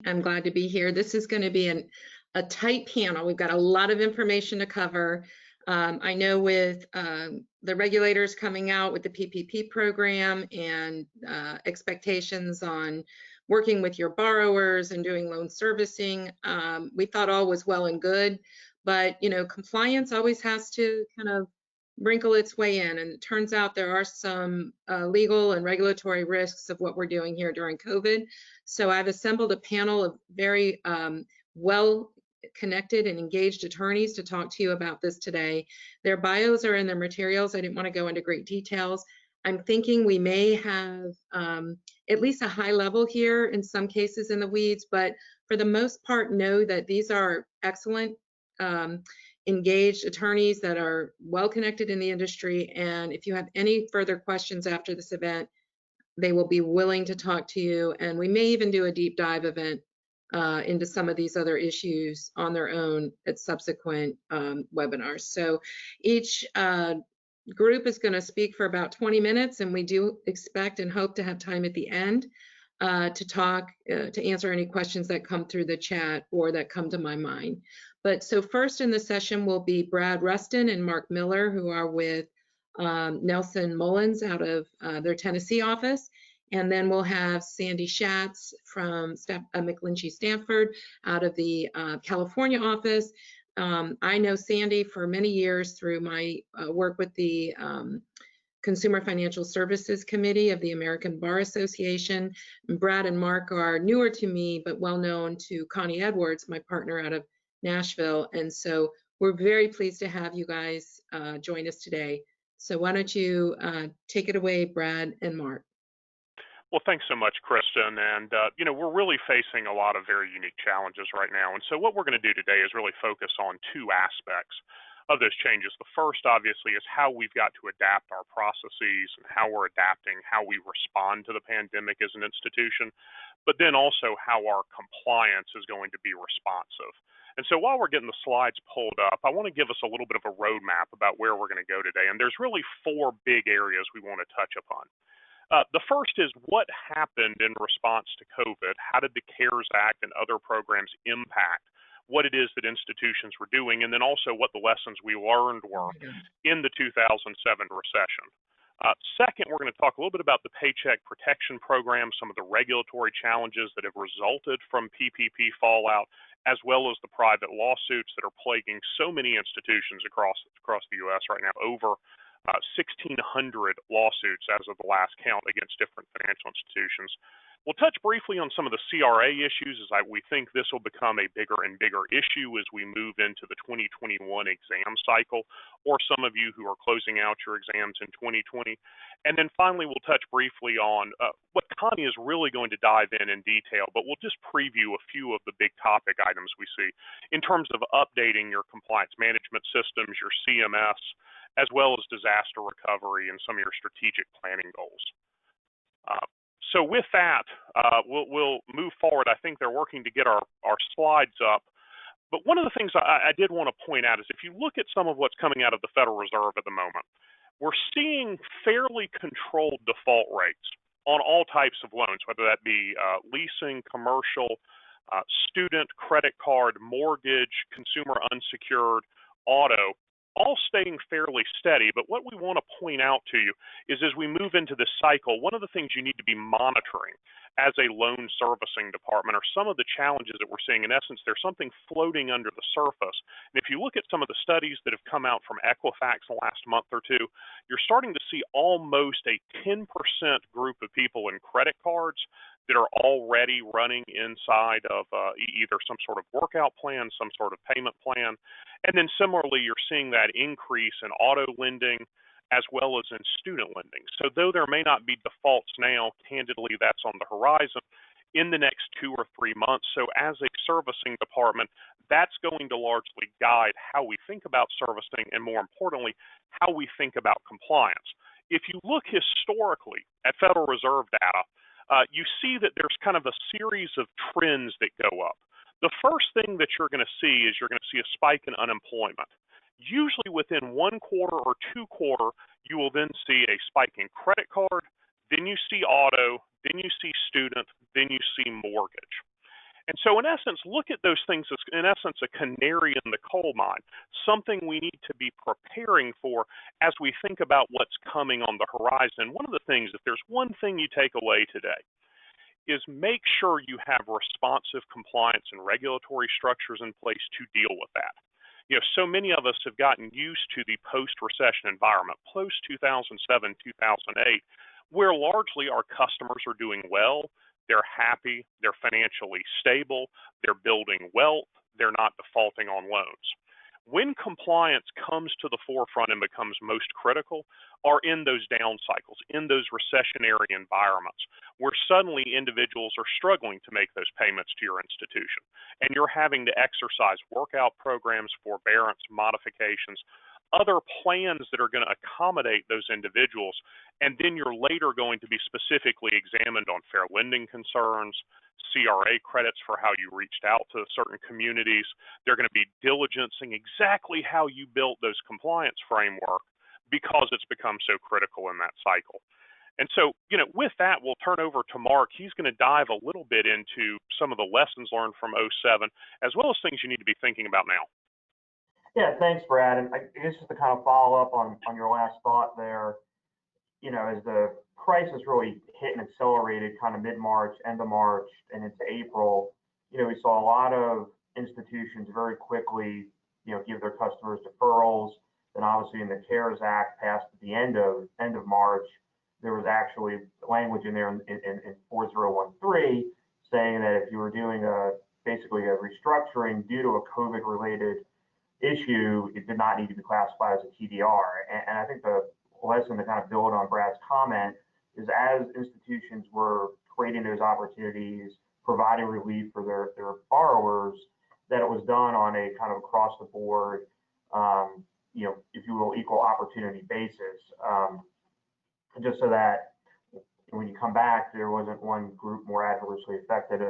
I'm glad to be here. This is going to be a tight panel. We've got a lot of information to cover. I know with the regulators coming out with the PPP program and expectations on working with your borrowers and doing loan servicing, we thought all was well and good, but compliance always has to kind of wrinkle its way in, and it turns out there are some legal and regulatory risks of what we're doing here during COVID. So I've assembled a panel of very well connected and engaged attorneys to talk to you about this today. Their bios are in their materials. I didn't want to go into great details. I'm thinking we may have at least a high level here, in some cases in the weeds, but for the most part, know that these are excellent engaged attorneys that are well connected in the industry. And if you have any further questions after this event, they will be willing to talk to you. And we may even do a deep dive event into some of these other issues on their own at subsequent webinars. So each group is going to speak for about 20 minutes, and we do expect and hope to have time at the end to answer any questions that come through the chat or that come to my mind. But so first in the session will be Brad Rustin and Mark Miller, who are with Nelson Mullins out of their Tennessee office. And then we'll have Sandy Shatz from McGlinchey Stafford out of the California office. I know Sandy for many years through my work with the Consumer Financial Services Committee of the American Bar Association. And Brad and Mark are newer to me, but well known to Connie Edwards, my partner out of Nashville. And so we're very pleased to have you guys join us today. So why don't you take it away, Brad and Mark. Well, thanks so much, Kristen. And, we're really facing a lot of very unique challenges right now. And so what we're going to do today is really focus on two aspects of those changes. The first, obviously, is how we've got to adapt our processes and how we're adapting, how we respond to the pandemic as an institution, but then also how our compliance is going to be responsive. And so while we're getting the slides pulled up, I want to give us a little bit of a roadmap about where we're going to go today. And there's really four big areas we want to touch upon. The first is what happened in response to COVID. How did the CARES Act and other programs impact what it is that institutions were doing, and then also what the lessons we learned were in the 2007 recession. Second, we're going to talk a little bit about the Paycheck Protection Program, some of the regulatory challenges that have resulted from PPP fallout, as well as the private lawsuits that are plaguing so many institutions across the U.S. right now. Over 1,600 lawsuits as of the last count against different financial institutions. We'll touch briefly on some of the CRA issues, as we think this will become a bigger and bigger issue as we move into the 2021 exam cycle, or some of you who are closing out your exams in 2020. And then finally, we'll touch briefly on what Connie is really going to dive in detail, but we'll just preview a few of the big topic items we see in terms of updating your compliance management systems, your CMS, as well as disaster recovery and some of your strategic planning goals. So with that, we'll move forward. I think they're working to get our slides up. But one of the things I did want to point out is if you look at some of what's coming out of the Federal Reserve at the moment, we're seeing fairly controlled default rates on all types of loans, whether that be leasing, commercial, student, credit card, mortgage, consumer unsecured, auto, all staying fairly steady. But what we want to point out to you is as we move into this cycle, one of the things you need to be monitoring as a loan servicing department are some of the challenges that we're seeing. In essence, there's something floating under the surface. And if you look at some of the studies that have come out from Equifax in the last month or two, you're starting to see almost a 10% group of people in credit cards that are already running inside of either some sort of workout plan, some sort of payment plan. And then similarly, you're seeing that increase in auto lending as well as in student lending. So though there may not be defaults now, candidly, that's on the horizon in the next 2 or 3 months. So as a servicing department, that's going to largely guide how we think about servicing and, more importantly, how we think about compliance. If you look historically at Federal Reserve data, you see that there's kind of a series of trends that go up. The first thing that you're going to see is you're going to see a spike in unemployment. Usually within 1 quarter or 2 quarters, you will then see a spike in credit card, then you see auto, then you see student, then you see mortgage. And so in essence, look at those things as, in essence, a canary in the coal mine, something we need to be preparing for as we think about what's coming on the horizon. One of the things, if there's one thing you take away today, is make sure you have responsive compliance and regulatory structures in place to deal with that. So many of us have gotten used to the post-recession environment, post-2007, 2008, where largely our customers are doing well, they're happy, they're financially stable, they're building wealth, they're not defaulting on loans. When compliance comes to the forefront and becomes most critical are in those down cycles, in those recessionary environments, where suddenly individuals are struggling to make those payments to your institution. And you're having to exercise workout programs, forbearance, modifications, other plans that are going to accommodate those individuals. And then you're later going to be specifically examined on fair lending concerns, CRA credits for how you reached out to certain communities. They're going to be diligencing exactly how you built those compliance framework because it's become so critical in that cycle. And so, with that, we'll turn over to Mark. He's going to dive a little bit into some of the lessons learned from '07, as well as things you need to be thinking about now. Yeah, thanks, Brad. And I guess just to kind of follow up on your last thought there, as the crisis really hit and accelerated kind of mid-March, end of March, and into April, we saw a lot of institutions very quickly, give their customers deferrals. Then obviously in the CARES Act passed at the end of March, there was actually language in there in 4013 saying that if you were doing basically a restructuring due to a COVID-related issue, it did not need to be classified as a TDR. And I think the lesson to kind of build on Brad's comment is as institutions were creating those opportunities, providing relief for their borrowers, that it was done on a kind of across the board, if you will, equal opportunity basis, just so that when you come back, there wasn't one group more adversely affected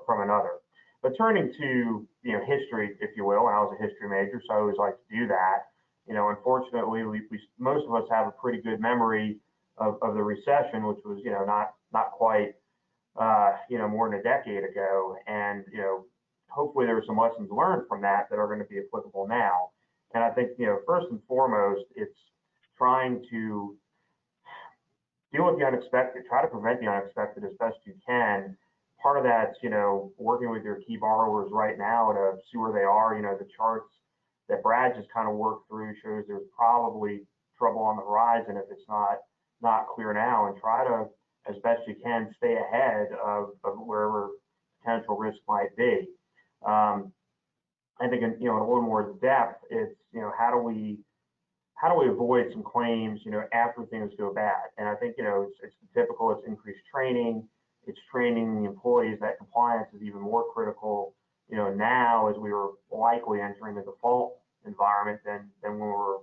from another. But turning to history, if you will, and I was a history major, so I always like to do that. Unfortunately, we most of us have a pretty good memory of the recession, which was not quite more than a decade ago, and hopefully there were some lessons learned from that are going to be applicable now. And I think first and foremost, it's trying to deal with the unexpected, try to prevent the unexpected as best you can. Part of that's working with your key borrowers right now to see where they are. The charts that Brad just kind of worked through shows there's probably trouble on the horizon if it's not clear now, and try to, as best you can, stay ahead of wherever potential risk might be. I think in a little more depth, it's how do we avoid some claims after things go bad? And I think it's typical. It's increased training. It's training the employees that compliance is even more critical now as we were likely entering the default environment than when we were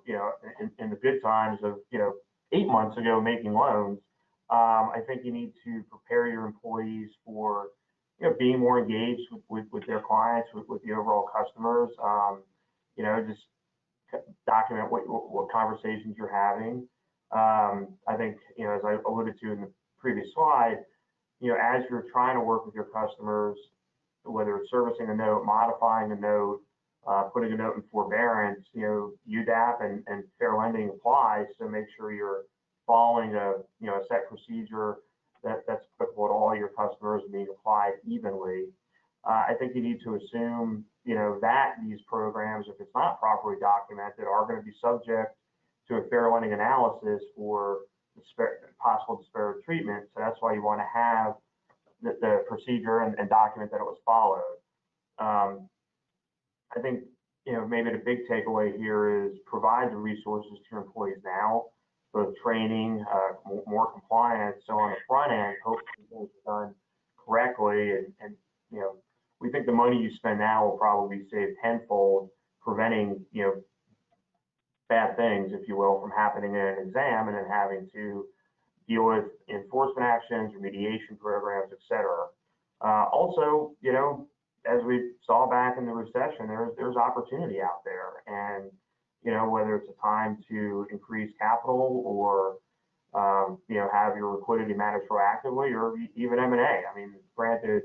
in the good times of 8 months ago making loans. I think you need to prepare your employees for being more engaged with their clients, with the overall customers. Just document what conversations you're having. I think as I alluded to in the previous slide, as you're trying to work with your customers, whether it's servicing a note, modifying a note, putting a note in forbearance, UDAP and fair lending applies. So make sure you're following a set procedure that's applicable to all your customers and being applied evenly. I think you need to assume that these programs, if it's not properly documented, are going to be subject to a fair lending analysis for possible disparate treatment. So that's why you want to have the procedure and document that it was followed. I think maybe the big takeaway here is provide the resources to your employees now, both training, more compliance. So on the front end, hopefully things are done correctly, and we think the money you spend now will probably save tenfold, preventing bad things, if you will, from happening in an exam and then having to deal with enforcement actions, remediation programs, et cetera. Also, as we saw back in the recession, there's opportunity out there, and whether it's a time to increase capital or have your liquidity managed proactively, or even M&A. I mean, granted,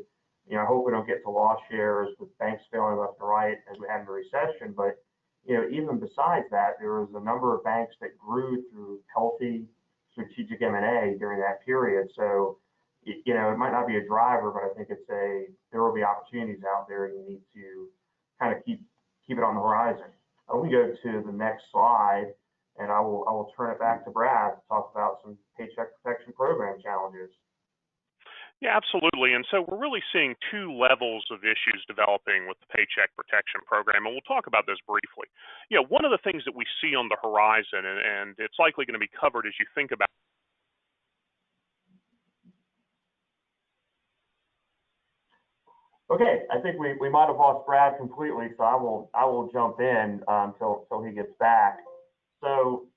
You know, I hope we don't get to loss shares with banks failing left and right as we had in the recession. But, you know, even besides that, there was a number of banks that grew through healthy strategic M&A during that period. So, you know, it might not be a driver, but I think there will be opportunities out there. You need to kind of keep it on the horizon. I will go to the next slide, and I will turn it back to Brad to talk about some Paycheck Protection Program challenges. Yeah, absolutely. And so we're really seeing two levels of issues developing with the Paycheck Protection Program, and we'll talk about this briefly. You know, one of the things that we see on the horizon, and it's likely going to be covered as you think about. Okay, I think we might have lost Brad completely, so I will jump in till he gets back. So,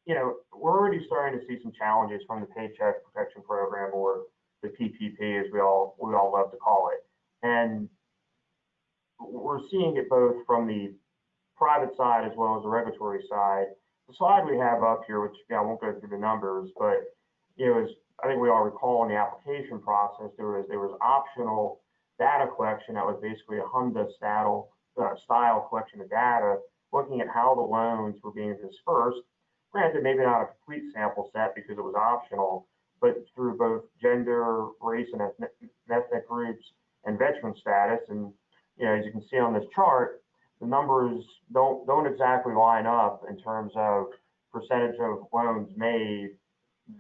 you know, we're already starting to see some challenges from the Paycheck Protection Program, or the PPP, as we all love to call it, and we're seeing it both from the private side as well as the regulatory side. The slide we have up here, which I won't go through the numbers, but it was, I think we all recall in the application process, there was optional data collection that was basically a HMDA style collection of data, looking at how the loans were being dispersed. Granted, maybe not a complete sample set because it was optional, but through both gender, race, and ethnic groups and veteran status. And, you know, as you can see on this chart, the numbers don't exactly line up in terms of percentage of loans made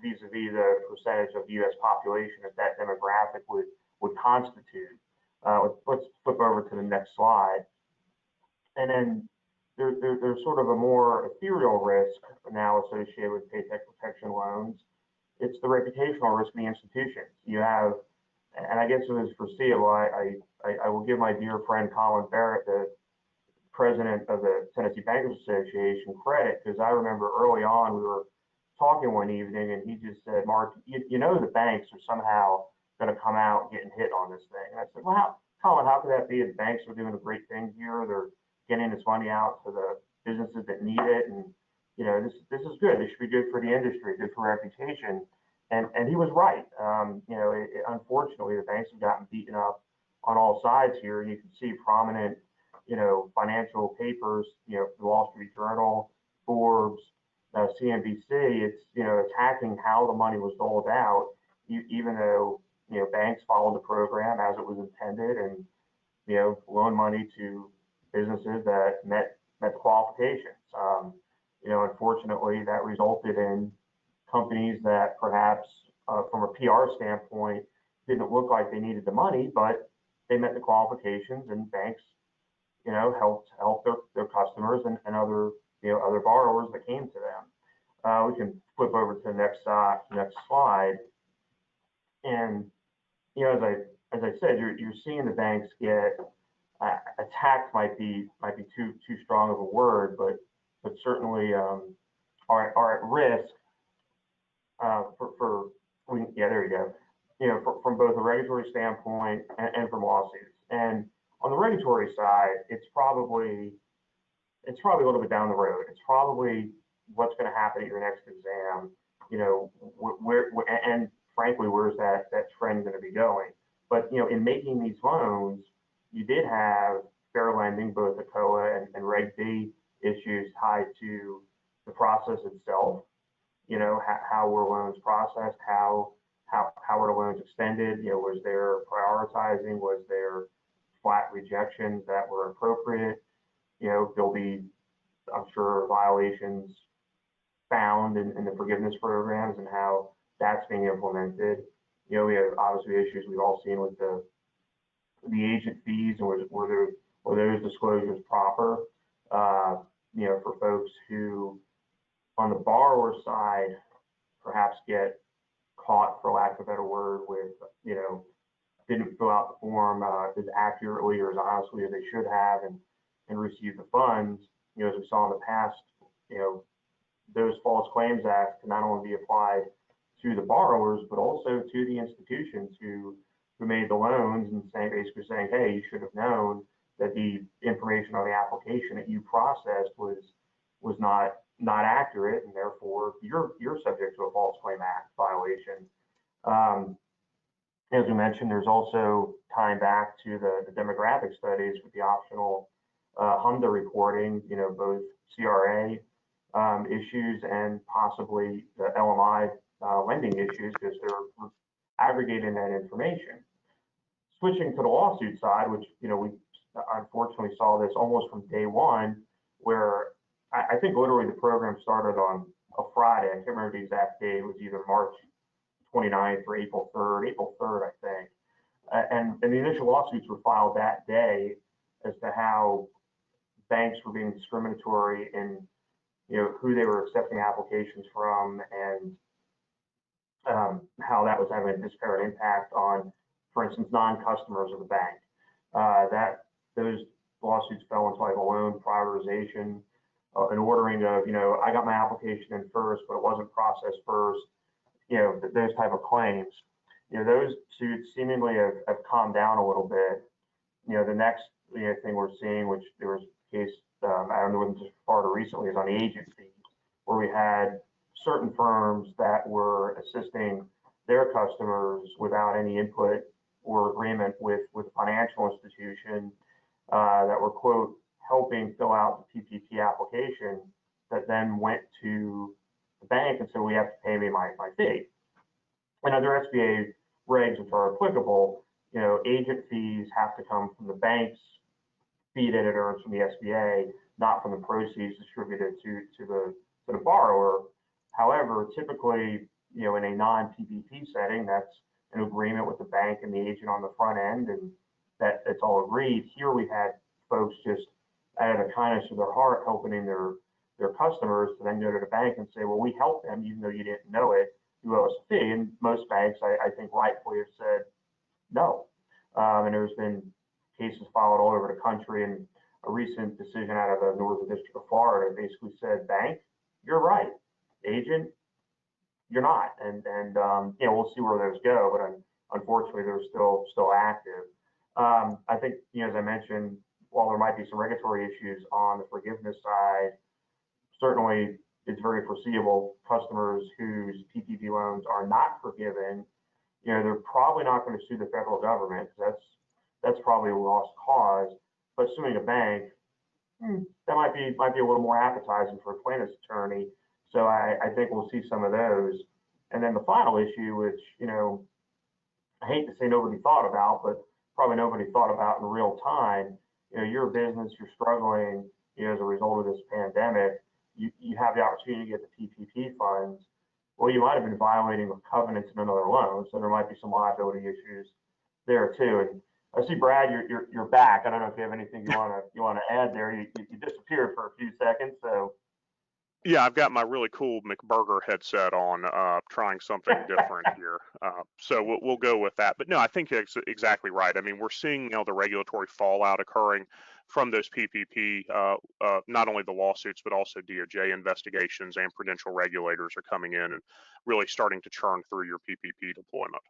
vis-a-vis the percentage of the U.S. population that demographic would constitute. Let's flip over to the next slide. And then there's sort of a more ethereal risk now associated with Paycheck Protection loans. It's the reputational risk of the institutions. You have, and I guess it was foreseeable, I will give my dear friend Colin Barrett, the president of the Tennessee Bankers Association, credit, because I remember early on we were talking one evening and he just said, Mark, you know the banks are somehow going to come out getting hit on this thing. And I said, well, Colin, how could that be? The banks are doing a great thing here. They're getting this money out to the businesses that need it. And, you know, this is good. This should be good for the industry, good for reputation. And he was right. You know, unfortunately, the banks have gotten beaten up on all sides here. You can see prominent, you know, financial papers, you know, the Wall Street Journal, Forbes, CNBC. It's, you know, attacking how the money was doled out, even though, you know, banks followed the program as it was intended and, you know, loan money to businesses that met the qualifications. You know, unfortunately, that resulted in companies that perhaps from a PR standpoint didn't look like they needed the money, but they met the qualifications, and banks, you know, helped their customers and other, you know, other borrowers that came to them. We can flip over to the next slide. And, you know, as I said, you're seeing the banks get attacked. Might be too strong of a word, but certainly are at risk there you go. You know, from both a regulatory standpoint and from lawsuits. And on the regulatory side, it's probably a little bit down the road. It's probably what's going to happen at your next exam. You know, and frankly, where's that trend going to be going? But, you know, in making these loans, you did have fair lending, both the COA and Reg B issues tied to the process itself. You know, how were loans processed? How were the loans extended? You know, was there prioritizing? Was there flat rejections that were appropriate? You know, there'll be, I'm sure, violations found in the forgiveness programs and how that's being implemented. You know, we have obviously issues we've all seen with the agent fees, and were those disclosures proper? You know, for folks who on the borrower side perhaps get caught, for lack of a better word, with, you know, didn't fill out the form as accurately or as honestly as they should have and receive the funds. You know, as we saw in the past, you know, those False Claims Acts can not only be applied to the borrowers, but also to the institutions who made the loans, and basically saying, hey, you should have known that the information on the application that you processed was not accurate, and therefore you're subject to a False Claim Act violation. As we mentioned, there's also tying back to the demographic studies with the optional HMDA reporting, both CRA issues and possibly the LMI lending issues, because they're aggregating that information. Switching to the lawsuit side, which we unfortunately saw this almost from day one, where I think literally the program started on a Friday. I can't remember the exact date. It was either March 29th or April 3rd, I think. And the initial lawsuits were filed that day as to how banks were being discriminatory in who they were accepting applications from, and how that was having a disparate impact on, for instance, non-customers of the bank. That those lawsuits fell into like a loan prioritization, an ordering of, I got my application in first, but it wasn't processed first, those type of claims. Those suits seemingly have calmed down a little bit. The next thing we're seeing, which there was a case, I don't know, wasn't just Florida recently, is on the agent fee, where we had certain firms that were assisting their customers without any input or agreement with the financial institution, that were, quote, helping fill out the PPP application, that then went to the bank and said, we have to pay me my fee. And under SBA regs, which are applicable, agent fees have to come from the bank's fee that it earns from the SBA, not from the proceeds distributed to the borrower. However, typically, in a non-PPP setting, that's an agreement with the bank and the agent on the front end, and that it's all agreed. Here we had folks just out of the kindness of their heart helping their customers to then go to the bank and say, well, we helped them even though you didn't know it, you owe us a fee. And most banks, I think, rightfully have said no. And there's been cases filed all over the country, and a recent decision out of the Northern District of Florida basically said, bank, you're right, agent, you're not. And we'll see where those go, but unfortunately they're still active. I think, as I mentioned, while there might be some regulatory issues on the forgiveness side, certainly it's very foreseeable customers whose PPP loans are not forgiven, they're probably not going to sue the federal government. That's probably a lost cause. But suing a bank, that might be a little more appetizing for a plaintiff's attorney. So I think we'll see some of those. And then the final issue, which I hate to say nobody thought about, but probably nobody thought about in real time. You're a business, you're struggling, as a result of this pandemic. You have the opportunity to get the PPP funds. Well, you might have been violating the covenants in another loan, so there might be some liability issues there too. And I see, Brad, you're back. I don't know if you have anything you want to add there. You disappeared for a few seconds, so. Yeah, I've got my really cool McBurger headset on, trying something different here. So we'll go with that. But no, I think it's exactly right. I mean, we're seeing the regulatory fallout occurring from those PPP, not only the lawsuits, but also DOJ investigations, and prudential regulators are coming in and really starting to churn through your PPP deployment.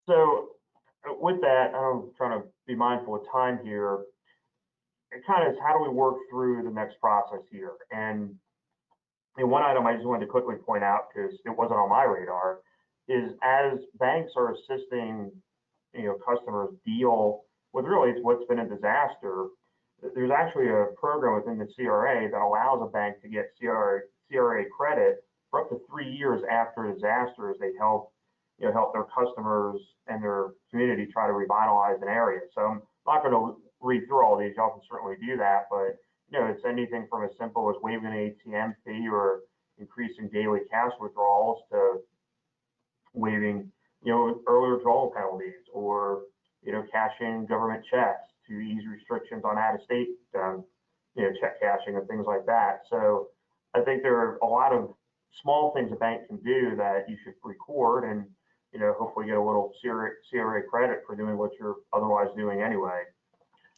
So with that, I'm trying to be mindful of time here. It kind of is, how do we work through the next process here? And one item I just wanted to quickly point out, because it wasn't on my radar, is as banks are assisting customers deal with really what's been a disaster, there's actually a program within the CRA that allows a bank to get CRA credit for up to 3 years after a disaster, as they help their customers and their community try to revitalize an area. So I'm not going to read through all these. Y'all can certainly do that, but it's anything from as simple as waiving an ATM fee or increasing daily cash withdrawals to waiving early withdrawal penalties, or cashing government checks to ease restrictions on out-of-state check cashing and things like that. So I think there are a lot of small things a bank can do that you should record, and hopefully get a little CRA credit for doing what you're otherwise doing anyway.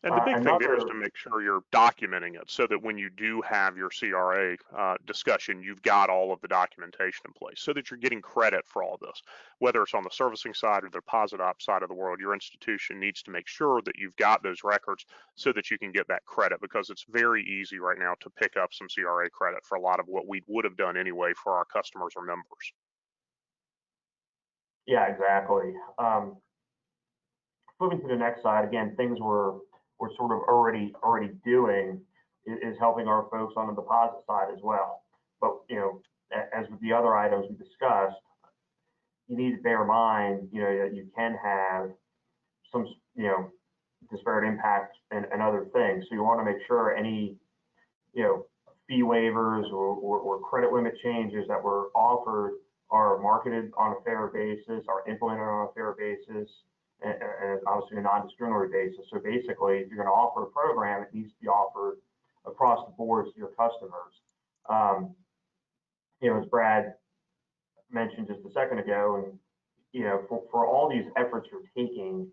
And the big thing there is to make sure you're documenting it, so that when you do have your CRA discussion, you've got all of the documentation in place, so that you're getting credit for all this. Whether it's on the servicing side or the deposit op side of the world, your institution needs to make sure that you've got those records so that you can get that credit, because it's very easy right now to pick up some CRA credit for a lot of what we would have done anyway for our customers or members. Yeah, exactly. Moving to the next side, again, things we're sort of already doing is helping our folks on the deposit side as well. But, you know, as with the other items we discussed, you need to bear in mind, you know, that you can have some, you know, disparate impacts and other things. So you want to make sure any, you know, fee waivers or credit limit changes that were offered are marketed on a fair basis, are implemented on a fair basis, and obviously a non-discriminatory basis. So basically, if you're going to offer a program, it needs to be offered across the board to your customers. You know, as Brad mentioned just a second ago, and you know, for all these efforts you're taking,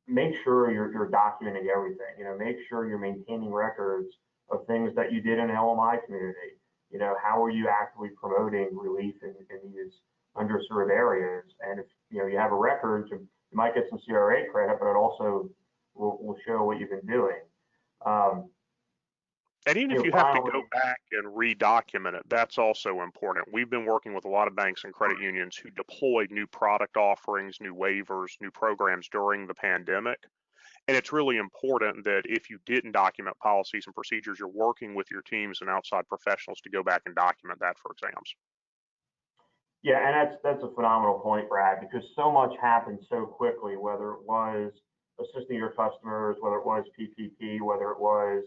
make sure you're documenting everything. You know, make sure you're maintaining records of things that you did in the LMI community. You know, how are you actively promoting relief in these underserved areas? And if you know you have a record, you might get some CRA credit, but it also will show what you've been doing. And even if you have to go back and re-document it, that's also important. We've been working with a lot of banks and credit unions who deployed new product offerings, new waivers, new programs during the pandemic. And it's really important that if you didn't document policies and procedures, you're working with your teams and outside professionals to go back and document that for exams. Yeah, and that's a phenomenal point, Brad, because so much happened so quickly, whether it was assisting your customers, whether it was PPP, whether it was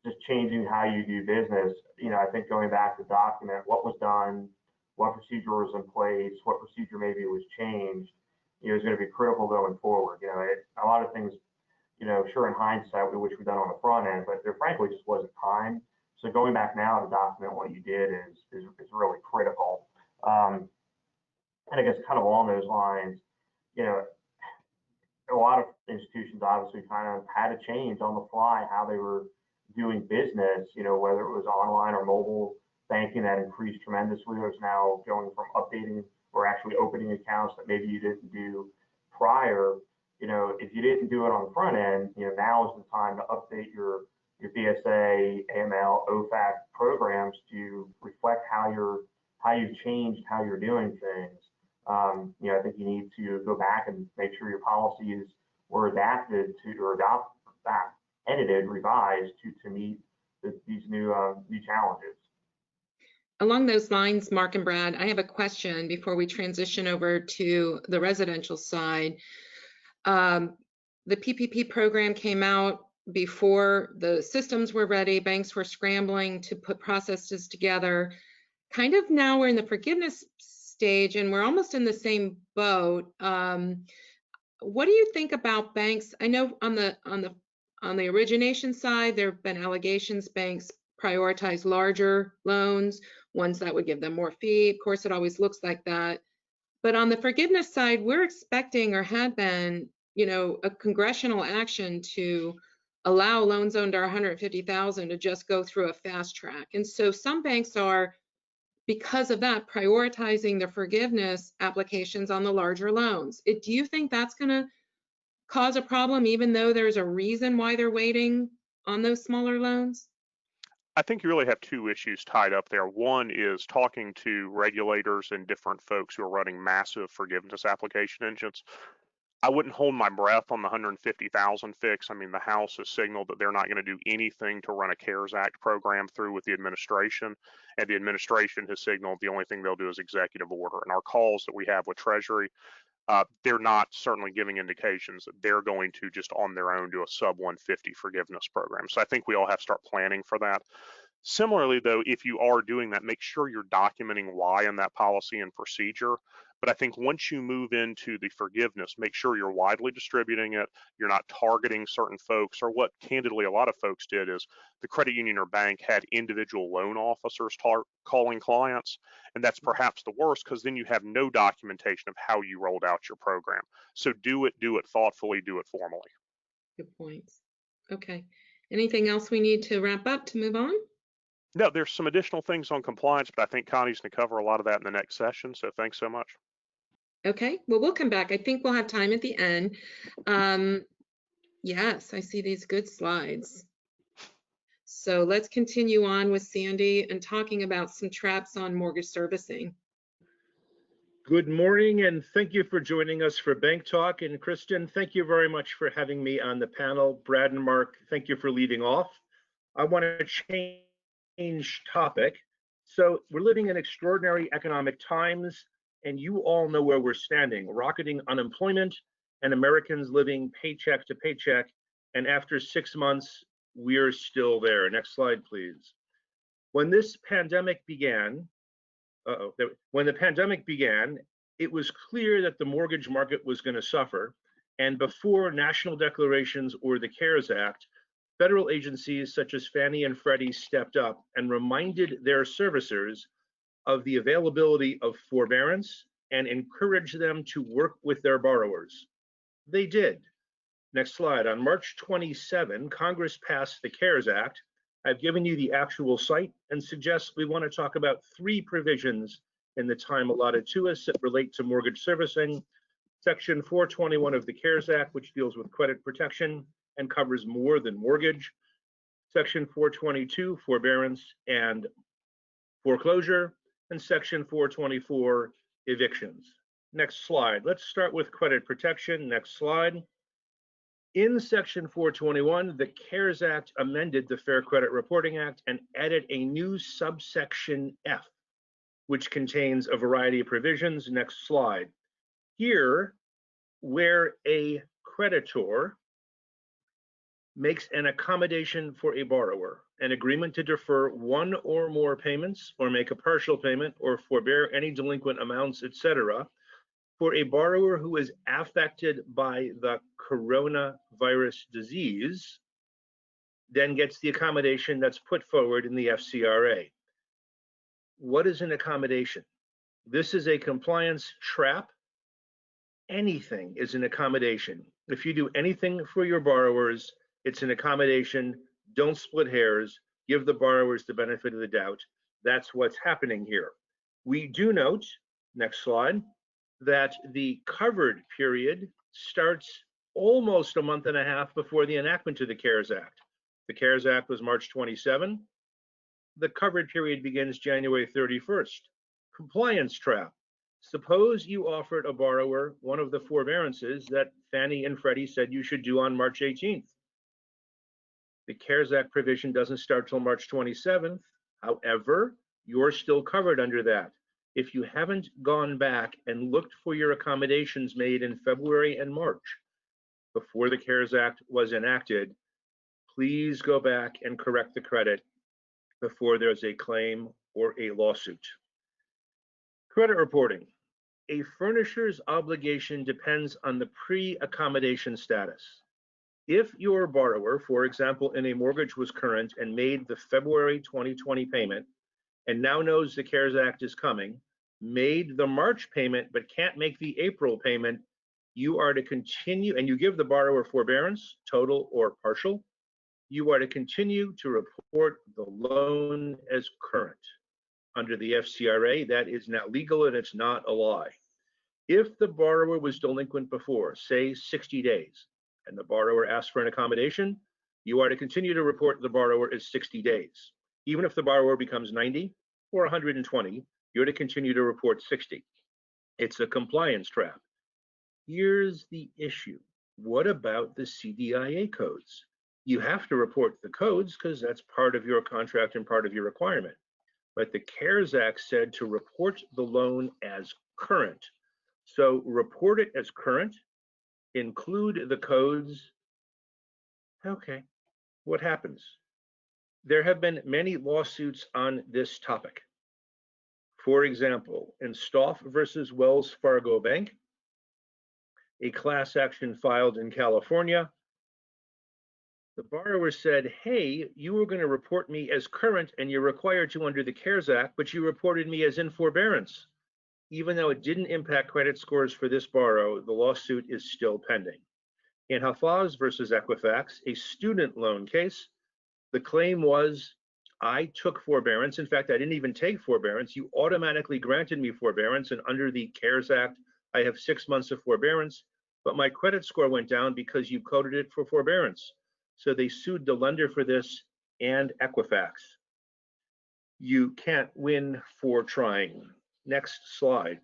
just changing how you do business. You know, I think going back to document what was done, what procedure was in place, what procedure maybe was changed, you know, is going to be critical going forward. You know, a lot of things, you know, sure in hindsight, we wish we'd done on the front end, but there frankly just wasn't time. So going back now to document what you did is really critical. And I guess kind of along those lines, you know, a lot of institutions obviously kind of had to change on the fly how they were doing business, you know, whether it was online or mobile banking that increased tremendously. There's now going from updating or actually opening accounts that maybe you didn't do prior. You know, if you didn't do it on the front end, you know, now is the time to update your BSA, AML, OFAC programs to reflect how you've changed how you're doing things. You know, I think you need to go back and make sure your policies were adapted to or edited, revised to meet these new challenges. Along those lines, Mark and Brad, I have a question before we transition over to the residential side. The PPP program came out before the systems were ready. Banks were scrambling to put processes together. Kind of now we're in the forgiveness stage and we're almost in the same boat. What do you think about banks? I know on the origination side, there have been allegations banks prioritize larger loans, ones that would give them more fee. Of course, it always looks like that. But on the forgiveness side, we're expecting or had been, you know, a congressional action to allow loans under 150,000 to just go through a fast track. And so some banks are, because of that, prioritizing their forgiveness applications on the larger loans. Do you think that's going to cause a problem, even though there's a reason why they're waiting on those smaller loans? I think you really have two issues tied up there. One is talking to regulators and different folks who are running massive forgiveness application engines. I wouldn't hold my breath on the 150,000 fix. I mean, the House has signaled that they're not going to do anything to run a CARES Act program through with the administration. And the administration has signaled the only thing they'll do is executive order. And our calls that we have with Treasury, they're not certainly giving indications that they're going to just on their own do a sub 150 forgiveness program. So I think we all have to start planning for that. Similarly, though, if you are doing that, make sure you're documenting why in that policy and procedure. But I think once you move into the forgiveness, make sure you're widely distributing it. You're not targeting certain folks, or what candidly a lot of folks did is the credit union or bank had individual loan officers calling clients. And that's perhaps the worst because then you have no documentation of how you rolled out your program. So do it thoughtfully, do it formally. Good points. Okay. Anything else we need to wrap up to move on? No, there's some additional things on compliance, but I think Connie's going to cover a lot of that in the next session. So thanks so much. Okay, well, we'll come back. I think we'll have time at the end. Yes, I see these good slides. So let's continue on with Sandy and talking about some traps on mortgage servicing. Good morning, and thank you for joining us for Bank Talk. And Kristen, thank you very much for having me on the panel. Brad and Mark, thank you for leading off. I want to change topic. So we're living in extraordinary economic times, and you all know where we're standing: rocketing unemployment and Americans living paycheck to paycheck. And after 6 months, we're still there. Next slide, please. When this pandemic began, when the pandemic began, it was clear that the mortgage market was going to suffer. And before national declarations or the CARES Act, federal agencies such as Fannie and Freddie stepped up and reminded their servicers of the availability of forbearance and encouraged them to work with their borrowers. They did. Next slide. On March 27, Congress passed the CARES Act. I've given you the actual site and suggest we want to talk about 3 provisions in the time allotted to us that relate to mortgage servicing. Section 421 of the CARES Act, which deals with credit protection and covers more than mortgage. Section 422, forbearance and foreclosure, and Section 424, evictions. Next slide. Let's start with credit protection. Next slide. In Section 421, the CARES Act amended the Fair Credit Reporting Act and added a new subsection F, which contains a variety of provisions. Next slide. Here, where a creditor makes an accommodation for a borrower, an agreement to defer one or more payments or make a partial payment or forbear any delinquent amounts, etc., for a borrower who is affected by the coronavirus disease, then gets the accommodation that's put forward in the FCRA. What is an accommodation? This is a compliance trap. Anything is an accommodation. If you do anything for your borrowers, it's an accommodation. Don't split hairs. Give the borrowers the benefit of the doubt. That's what's happening here. We do note, next slide, that the covered period starts almost a month and a half before the enactment of the CARES Act. The CARES Act was March 27. The covered period begins January 31st. Compliance trap. Suppose you offered a borrower one of the forbearances that Fannie and Freddie said you should do on March 18th. The CARES Act provision doesn't start till March 27th. However, you're still covered under that. If you haven't gone back and looked for your accommodations made in February and March before the CARES Act was enacted, please go back and correct the credit before there's a claim or a lawsuit. Credit reporting. A furnisher's obligation depends on the pre-accommodation status. If your borrower, for example, in a mortgage was current and made the February 2020 payment and now knows the CARES Act is coming, made the March payment but can't make the April payment, you are to continue, and you give the borrower forbearance, total or partial, you are to continue to report the loan as current. Under the FCRA, that is now legal and it's not a lie. If the borrower was delinquent before, say 60 days, and the borrower asks for an accommodation, you are to continue to report the borrower as 60 days. Even if the borrower becomes 90 or 120, you're to continue to report 60. It's a compliance trap. Here's the issue. What about the CDIA codes? You have to report the codes because that's part of your contract and part of your requirement. But the CARES Act said to report the loan as current. So report it as current, include the codes. Okay, what happens? There have been many lawsuits on this topic. For example, in Stafford versus Wells Fargo Bank, a class action filed in California, the borrower said, hey, you were going to report me as current and you're required to under the CARES Act, but you reported me as in forbearance. Even though it didn't impact credit scores for this borrower, the lawsuit is still pending. In Hafez versus Equifax, a student loan case, the claim was, I took forbearance. In fact, I didn't even take forbearance. You automatically granted me forbearance, and under the CARES Act, I have 6 months of forbearance, but my credit score went down because you coded it for forbearance. So they sued the lender for this and Equifax. You can't win for trying. Next slide.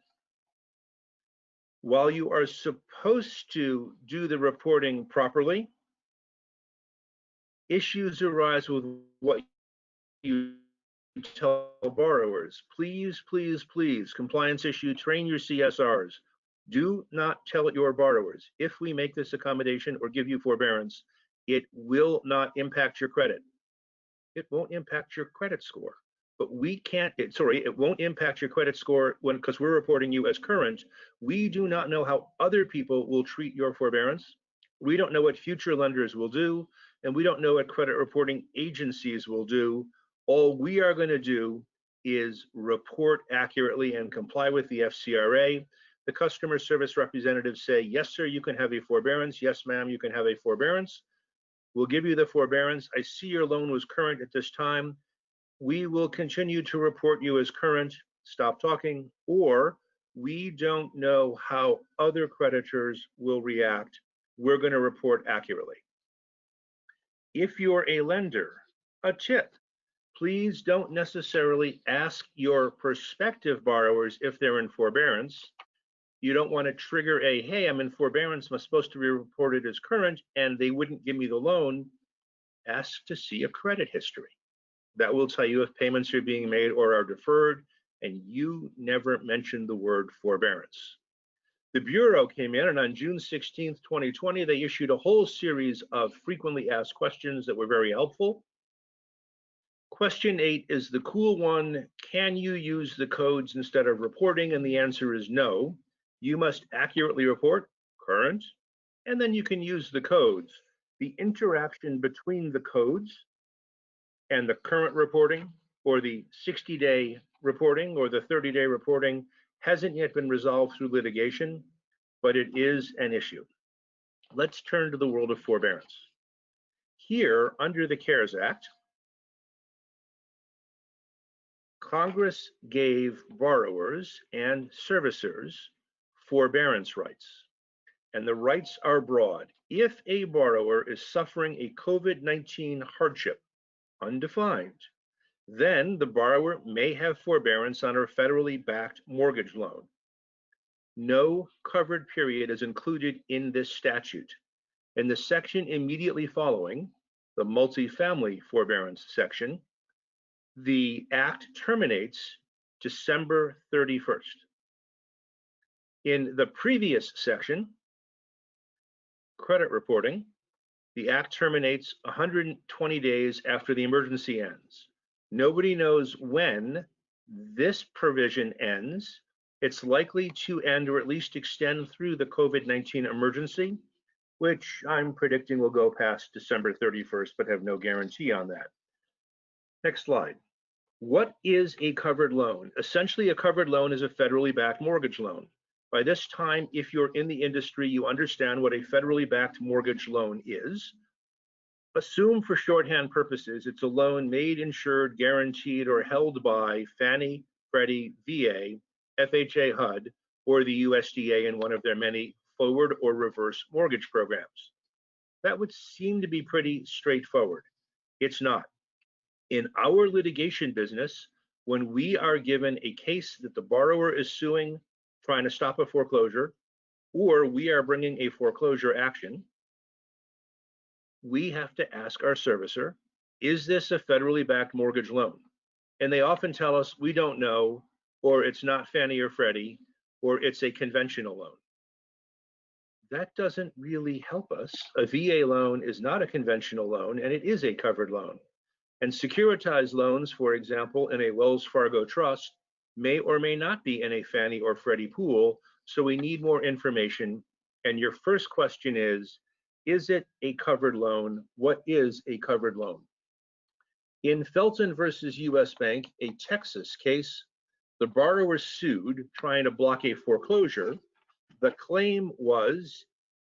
While you are supposed to do the reporting properly, issues arise with what you tell borrowers. Please, please, please, compliance issue, train your CSRs. Do not tell your borrowers, if we make this accommodation or give you forbearance, it will not impact your credit. It won't impact your credit score. But we can't, it won't impact your credit score because we're reporting you as current. We do not know how other people will treat your forbearance. We don't know what future lenders will do, and we don't know what credit reporting agencies will do. All we are going to do is report accurately and comply with the FCRA. The customer service representatives say, yes, sir, you can have a forbearance. Yes, ma'am, you can have a forbearance. We'll give you the forbearance. I see your loan was current at this time. We will continue to report you as current, stop talking, or we don't know how other creditors will react. We're going to report accurately. If you're a lender, a tip, please don't necessarily ask your prospective borrowers if they're in forbearance. You don't want to trigger a, hey, I'm in forbearance, I'm supposed to be reported as current, and they wouldn't give me the loan. Ask to see a credit history. That will tell you if payments are being made or are deferred, and you never mentioned the word forbearance. The Bureau came in, and on June 16th, 2020, they issued a whole series of frequently asked questions that were very helpful. Question 8 is the cool one. Can you use the codes instead of reporting? And the answer is no. You must accurately report, current, and then you can use the codes. The interaction between the codes and the current reporting, or the 60-day reporting, or the 30-day reporting hasn't yet been resolved through litigation, but it is an issue. Let's turn to the world of forbearance. Here, under the CARES Act, Congress gave borrowers and servicers forbearance rights, and the rights are broad. If a borrower is suffering a COVID-19 hardship, undefined, then the borrower may have forbearance on a federally backed mortgage loan. No covered period is included in this statute. In the section immediately following, the multifamily forbearance section, the act terminates December 31st. In the previous section, credit reporting, the act terminates 120 days after the emergency ends. Nobody knows when this provision ends. It's likely to end or at least extend through the COVID-19 emergency, which I'm predicting will go past December 31st, but have no guarantee on that. Next slide. What is a covered loan? Essentially, a covered loan is a federally backed mortgage loan. By this time, if you're in the industry, you understand what a federally backed mortgage loan is. Assume for shorthand purposes, it's a loan made, insured, guaranteed, or held by Fannie, Freddie, VA, FHA, HUD, or the USDA in one of their many forward or reverse mortgage programs. That would seem to be pretty straightforward. It's not. In our litigation business, when we are given a case that the borrower is suing, trying to stop a foreclosure, or we are bringing a foreclosure action, we have to ask our servicer, is this a federally backed mortgage loan? And they often tell us, we don't know, or it's not Fannie or Freddie, or it's a conventional loan. That doesn't really help us. A VA loan is not a conventional loan, and it is a covered loan. And securitized loans, for example, in a Wells Fargo trust, may or may not be in a Fannie or Freddie pool, so we need more information. And your first question is it a covered loan? What is a covered loan? In Felton versus US Bank, a Texas case, the borrower sued trying to block a foreclosure. The claim was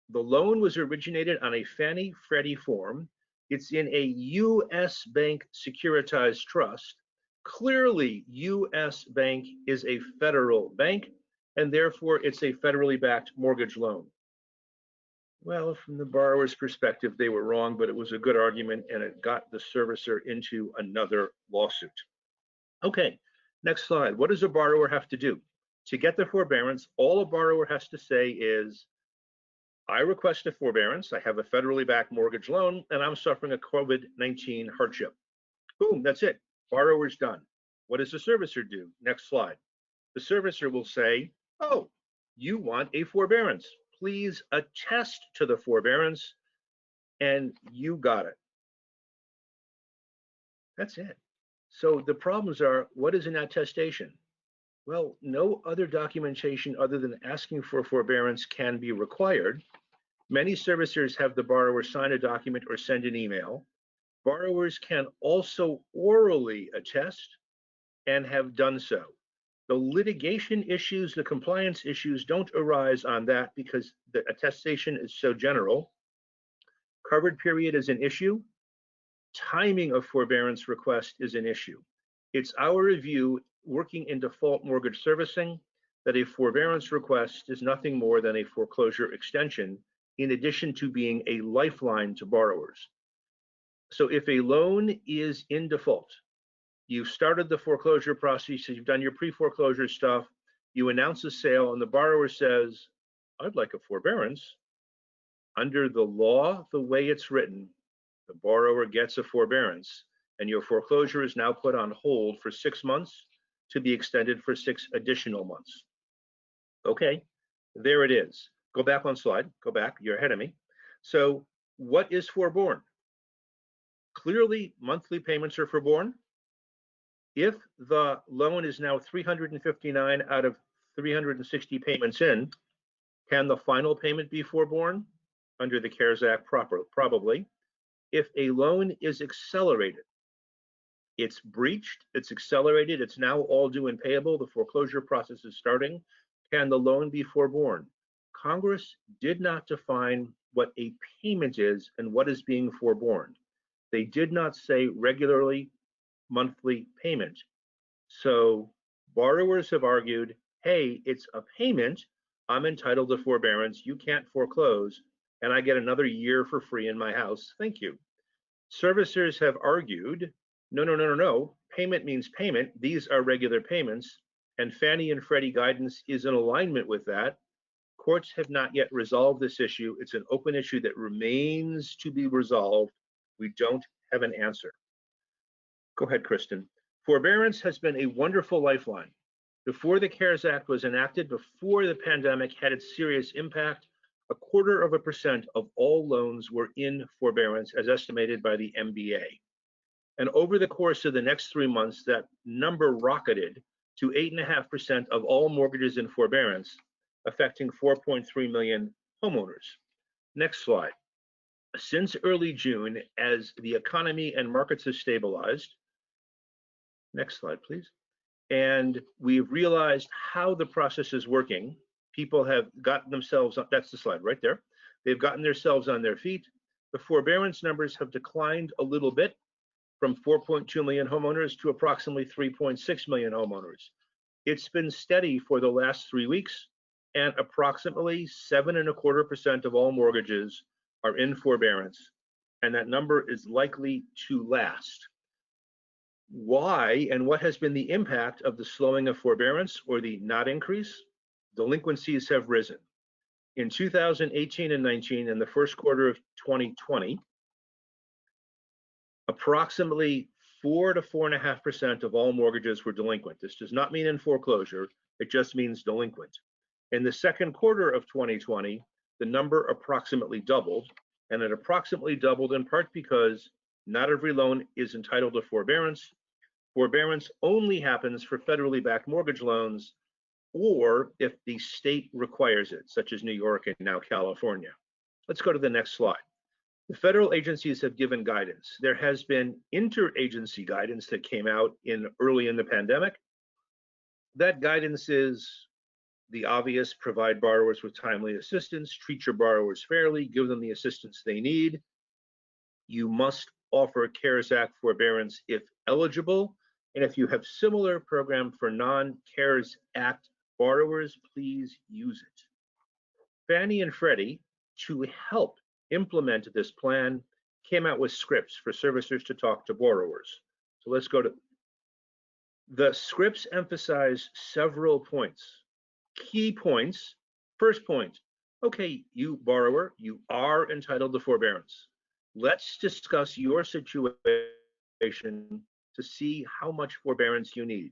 the loan was originated on a Fannie Freddie form. It's in a US Bank securitized trust. Clearly, US Bank is a federal bank, and therefore it's a federally backed mortgage loan. Well, from the borrower's perspective, they were wrong, but it was a good argument, and it got the servicer into another lawsuit. Okay, next slide. What does a borrower have to do? To get the forbearance, all a borrower has to say is, I request a forbearance. I have a federally backed mortgage loan and I'm suffering a COVID-19 hardship. Boom, that's it. Borrower's done. What does the servicer do? Next slide. The servicer will say, oh, you want a forbearance. Please attest to the forbearance, and you got it. That's it. So the problems are, what is an attestation? Well, no other documentation other than asking for forbearance can be required. Many servicers have the borrower sign a document or send an email. Borrowers can also orally attest and have done so. The litigation issues, the compliance issues don't arise on that because the attestation is so general. Covered period is an issue. Timing of forbearance request is an issue. It's our review, working in default mortgage servicing, that a forbearance request is nothing more than a foreclosure extension, in addition to being a lifeline to borrowers. So if a loan is in default, you've started the foreclosure process, you've done your pre-foreclosure stuff, you announce a sale, and the borrower says, I'd like a forbearance. Under the law, the way it's written, the borrower gets a forbearance, and your foreclosure is now put on hold for 6 months to be extended for 6 additional months. Okay, there it is. Go back one slide, go back, you're ahead of me. So what is forborne? Clearly, monthly payments are forborne. If the loan is now 359 out of 360 payments in, can the final payment be forborne? Under the CARES Act, probably. If a loan is accelerated, it's breached, it's accelerated, it's now all due and payable, the foreclosure process is starting, can the loan be forborne? Congress did not define what a payment is and what is being forborne. They did not say regularly monthly payment. So borrowers have argued, hey, it's a payment, I'm entitled to forbearance, you can't foreclose, and I get another year for free in my house, thank you. Servicers have argued, no, payment means payment, these are regular payments, and Fannie and Freddie guidance is in alignment with that. Courts have not yet resolved this issue. It's an open issue that remains to be resolved. We don't have an answer. Go ahead, Kristen. Forbearance has been a wonderful lifeline. Before the CARES Act was enacted, before the pandemic had its serious impact, 0.25% of all loans were in forbearance as estimated by the MBA. And over the course of the next 3 months, that number rocketed to 8.5% of all mortgages in forbearance, affecting 4.3 million homeowners. Next slide. Since early June, as the economy and markets have stabilized, next slide, please, and we've realized how the process is working, people have gotten themselves, that's the slide right there, they've gotten themselves on their feet. The forbearance numbers have declined a little bit from 4.2 million homeowners to approximately 3.6 million homeowners. It's been steady for the last 3 weeks, and approximately 7.25% of all mortgages are in forbearance, and that number is likely to last. Why and what has been the impact of the slowing of forbearance or the not increase? Delinquencies have risen. In 2018 and 19 and the first quarter of 2020, approximately 4 to 4.5% of all mortgages were delinquent. This does not mean in foreclosure, it just means delinquent. In the second quarter of 2020, the number approximately doubled, and it approximately doubled in part because not every loan is entitled to forbearance. Forbearance only happens for federally backed mortgage loans or if the state requires it, such as New York and now California. Let's go to the next slide. The federal agencies have given guidance. There has been interagency guidance that came out early in the pandemic. That guidance is the obvious: provide borrowers with timely assistance, treat your borrowers fairly, give them the assistance they need. You must offer CARES Act forbearance if eligible, and if you have similar program for non-CARES Act borrowers, please use it. Fannie and Freddie, to help implement this plan, came out with scripts for servicers to talk to borrowers. So let's go to the scripts. Emphasize several points. Key points. First point, okay, you borrower, you are entitled to forbearance. Let's discuss your situation to see how much forbearance you need.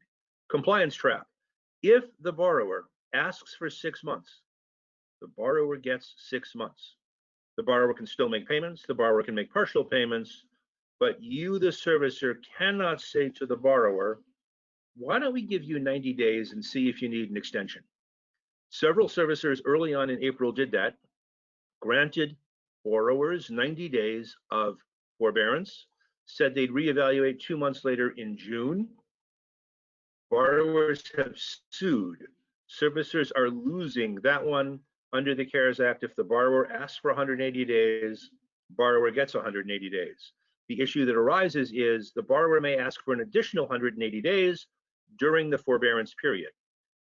Compliance trap. If the borrower asks for 6 months, the borrower gets 6 months. The borrower can still make payments, the borrower can make partial payments, but you, the servicer, cannot say to the borrower, why don't we give you 90 days and see if you need an extension? Several servicers early on in April did that, granted borrowers 90 days of forbearance, said they'd reevaluate 2 months later in June. Borrowers have sued. Servicers are losing that one under the CARES Act. If the borrower asks for 180 days, borrower gets 180 days. The issue that arises is the borrower may ask for an additional 180 days during the forbearance period.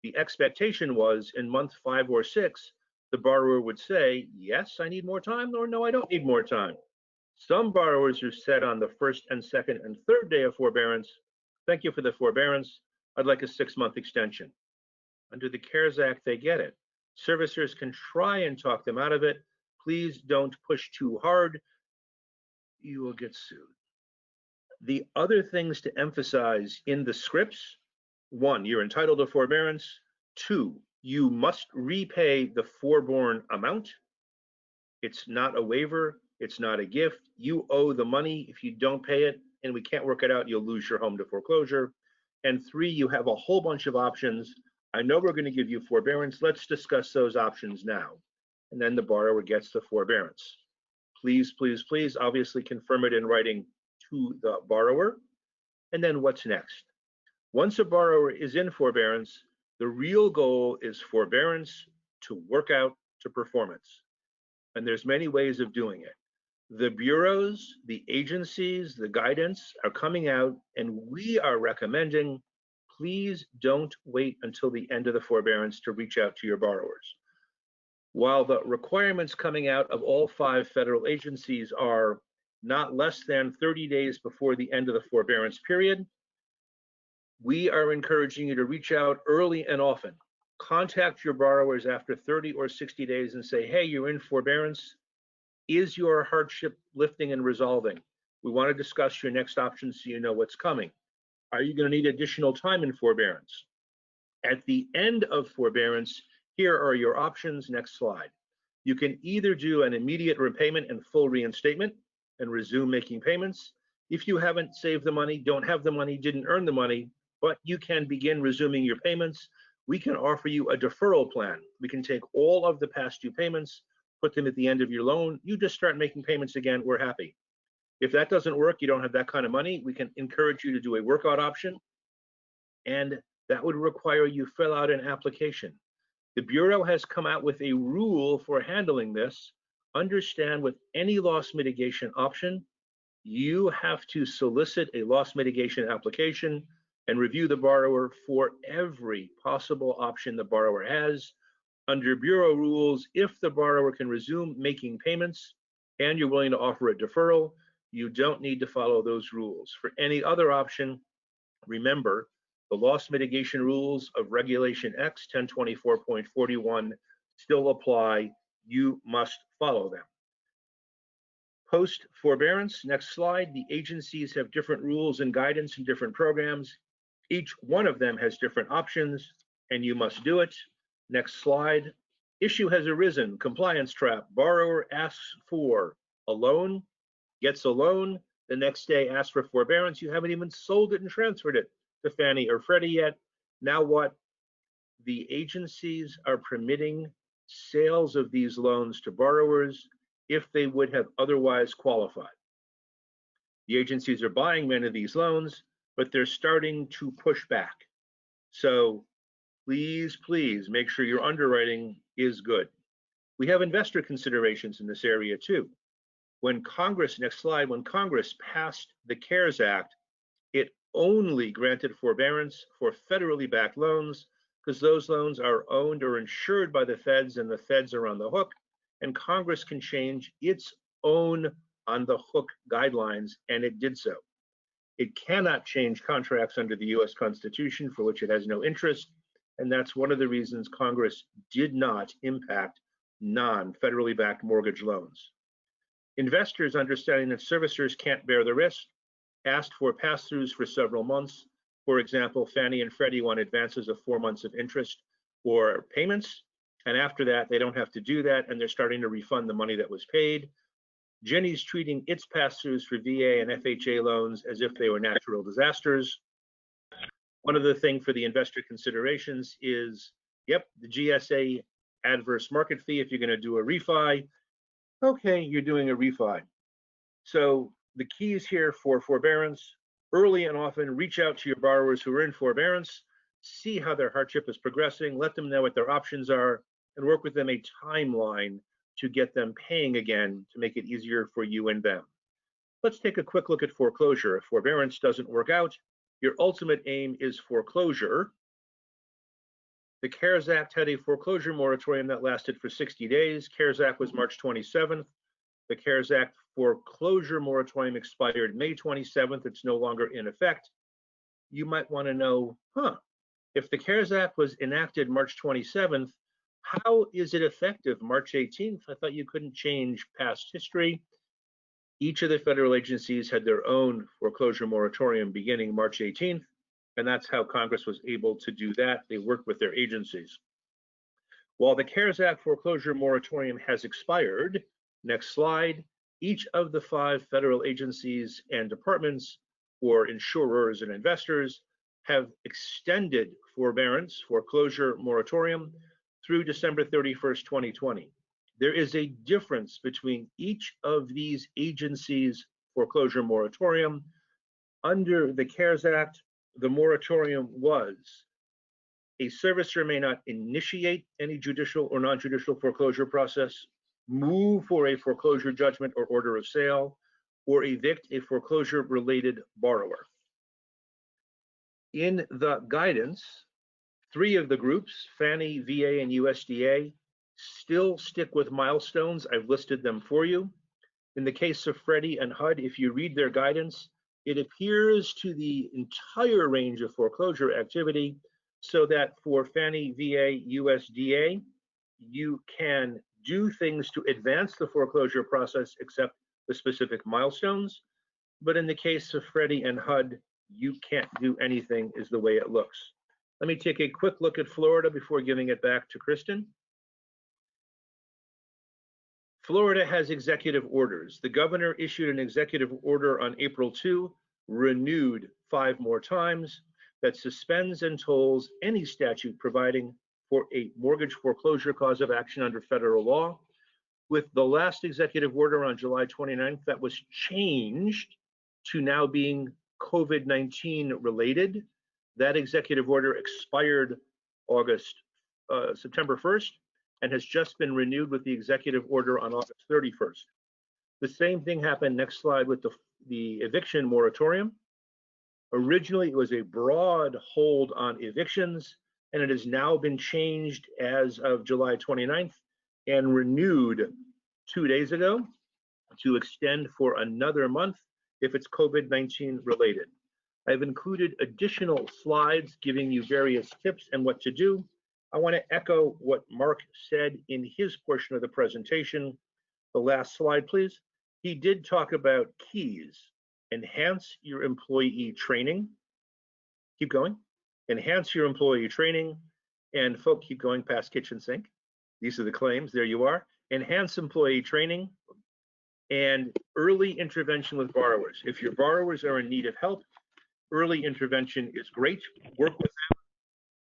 The expectation was in month 5 or 6, the borrower would say, yes, I need more time, or no, I don't need more time. Some borrowers are set on the first and second and third day of forbearance. Thank you for the forbearance. I'd like a 6-month extension. Under the CARES Act, they get it. Servicers can try and talk them out of it. Please don't push too hard. You will get sued. The other things to emphasize in the scripts: 1, you're entitled to forbearance. 2, you must repay the forborne amount. It's not a waiver. It's not a gift. You owe the money. If you don't pay it and we can't work it out, you'll lose your home to foreclosure. And 3, you have a whole bunch of options. I know we're going to give you forbearance. Let's discuss those options now. And then the borrower gets the forbearance. Please, please, please, obviously confirm it in writing to the borrower. And then what's next? Once a borrower is in forbearance, the real goal is forbearance to work out to performance. And there's many ways of doing it. The bureaus, the agencies, the guidance are coming out, and we are recommending, please don't wait until the end of the forbearance to reach out to your borrowers. While the requirements coming out of all 5 federal agencies are not less than 30 days before the end of the forbearance period, we are encouraging you to reach out early and often. Contact your borrowers after 30 or 60 days and say, hey, you're in forbearance. Is your hardship lifting and resolving? We want to discuss your next options so you know what's coming. Are you going to need additional time in forbearance? At the end of forbearance, here are your options. Next slide. You can either do an immediate repayment and full reinstatement and resume making payments. If you haven't saved the money, don't have the money, didn't earn the money, but you can begin resuming your payments, we can offer you a deferral plan. We can take all of the past due payments, put them at the end of your loan. You just start making payments again, we're happy. If that doesn't work, you don't have that kind of money, we can encourage you to do a workout option, and that would require you fill out an application. The Bureau has come out with a rule for handling this. Understand, with any loss mitigation option, you have to solicit a loss mitigation application and review the borrower for every possible option the borrower has. Under Bureau rules, if the borrower can resume making payments and you're willing to offer a deferral, you don't need to follow those rules. For any other option, remember, the loss mitigation rules of Regulation X 1024.41 still apply. You must follow them. Post forbearance, next slide, the agencies have different rules and guidance and different programs. Each one of them has different options, and you must do it. Next slide. Issue has arisen, compliance trap. Borrower asks for a loan, gets a loan, the next day asks for forbearance. You haven't even sold it and transferred it to Fannie or Freddie yet. Now what? The agencies are permitting sales of these loans to borrowers if they would have otherwise qualified. The agencies are buying many of these loans, but they're starting to push back. So please, please make sure your underwriting is good. We have investor considerations in this area too. When Congress, next slide, when Congress passed the CARES Act, it only granted forbearance for federally backed loans because those loans are owned or insured by the feds, and the feds are on the hook, and Congress can change its own on the hook guidelines, and it did so. It cannot change contracts under the US Constitution for which it has no interest. And that's one of the reasons Congress did not impact non-federally backed mortgage loans. Investors, understanding that servicers can't bear the risk, asked for pass-throughs for several months. For example, Fannie and Freddie want advances of 4 months of interest or payments, and after that, they don't have to do that, and they're starting to refund the money that was paid. Ginnie's treating its pass-throughs for VA and FHA loans as if they were natural disasters. One other thing for the investor considerations is, yep, the GSA adverse market fee if you're going to do a refi. Okay, you're doing a refi. So the keys here for forbearance: early and often reach out to your borrowers who are in forbearance, see how their hardship is progressing, let them know what their options are, and work with them a timeline to get them paying again to make it easier for you and them. Let's take a quick look at foreclosure. If forbearance doesn't work out, your ultimate aim is foreclosure. The CARES Act had a foreclosure moratorium that lasted for 60 days. CARES Act was March 27th. The CARES Act foreclosure moratorium expired May 27th. It's no longer in effect. You might want to know, if the CARES Act was enacted March 27th, how is it effective March 18th? I thought you couldn't change past history. Each of the federal agencies had their own foreclosure moratorium beginning March 18th, and that's how Congress was able to do that. They worked with their agencies. While the CARES Act foreclosure moratorium has expired, next slide, each of the 5 federal agencies and departments for insurers and investors have extended forbearance foreclosure moratorium through December 31st, 2020. There is a difference between each of these agencies' foreclosure moratorium. Under the CARES Act, the moratorium was: a servicer may not initiate any judicial or non-judicial foreclosure process, move for a foreclosure judgment or order of sale, or evict a foreclosure-related borrower. In the guidance, 3 of the groups, Fannie, VA, and USDA, still stick with milestones. I've listed them for you. In the case of Freddie and HUD, if you read their guidance, it appears to the entire range of foreclosure activity, so that for Fannie, VA, USDA, you can do things to advance the foreclosure process except the specific milestones. But in the case of Freddie and HUD, you can't do anything, is the way it looks. Let me take a quick look at Florida before giving it back to Kristen. Florida has executive orders. The governor issued an executive order on April 2, renewed 5 more times, that suspends and tolls any statute providing for a mortgage foreclosure cause of action under federal law. With the last executive order on July 29th, that was changed to now being COVID-19 related. That executive order expired September 1st, and has just been renewed with the executive order on August 31st. The same thing happened, next slide, with the eviction moratorium. Originally, it was a broad hold on evictions, and it has now been changed as of July 29th and renewed 2 days ago to extend for another month if it's COVID-19 related. I've included additional slides giving you various tips and what to do. I want to echo what Mark said in his portion of the presentation. The last slide, please. He did talk about keys. Enhance your employee training. Keep going. Enhance your employee training. And folks, keep going past kitchen sink. These are the claims. There you are. Enhance employee training and early intervention with borrowers. If your borrowers are in need of help, early intervention is great. Work with them.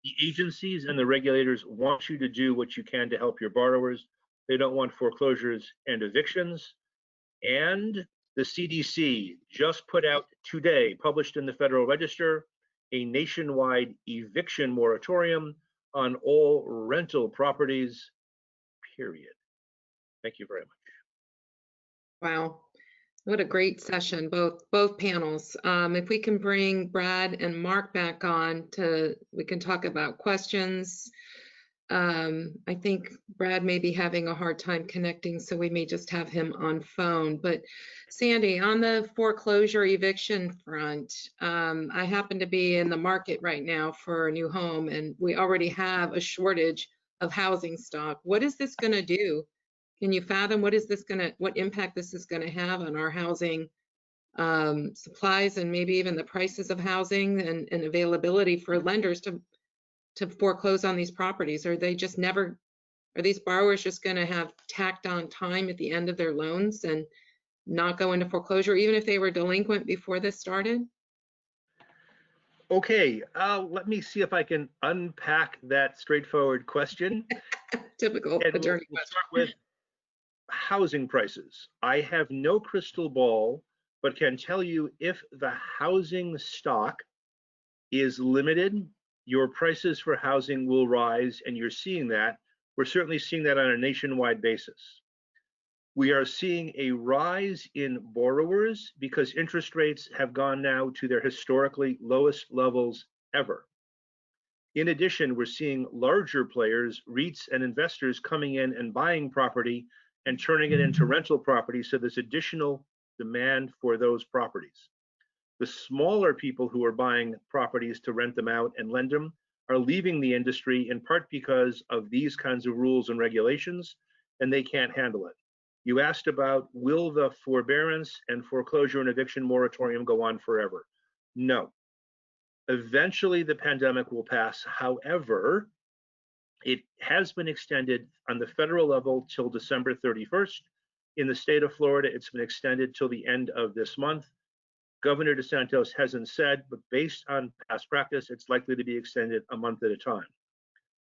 The agencies and the regulators want you to do what you can to help your borrowers. They don't want foreclosures and evictions. And the CDC just put out today, published in the Federal Register, a nationwide eviction moratorium on all rental properties, period. Thank you very much. Wow, what a great session, both panels. If we can bring Brad and Mark back on we can talk about questions. I think Brad may be having a hard time connecting, so we may just have him on phone. But Sandy, on the foreclosure eviction front, I happen to be in the market right now for a new home, and we already have a shortage of housing stock. What is this going to do? Can you fathom what impact this is going to have on our housing supplies and maybe even the prices of housing and availability for lenders to foreclose on these properties? Are these borrowers just going to have tacked on time at the end of their loans and not go into foreclosure, even if they were delinquent before this started? Okay, let me see if I can unpack that straightforward question. Typical And attorney we'll question. start with housing prices. I have no crystal ball, but can tell you if the housing stock is limited, your prices for housing will rise, and you're seeing that. We're certainly seeing that on a nationwide basis. We are seeing a rise in borrowers because interest rates have gone now to their historically lowest levels ever. In addition, we're seeing larger players, REITs and investors coming in and buying property and turning it into rental property, so there's additional demand for those properties. The smaller people who are buying properties to rent them out and lend them are leaving the industry in part because of these kinds of rules and regulations, and they can't handle it. You asked about, will the forbearance and foreclosure and eviction moratorium go on forever? No. Eventually the pandemic will pass. However, it has been extended on the federal level till December 31st. In the state of Florida, it's been extended till the end of this month. Governor DeSantis hasn't said, but based on past practice, it's likely to be extended a month at a time.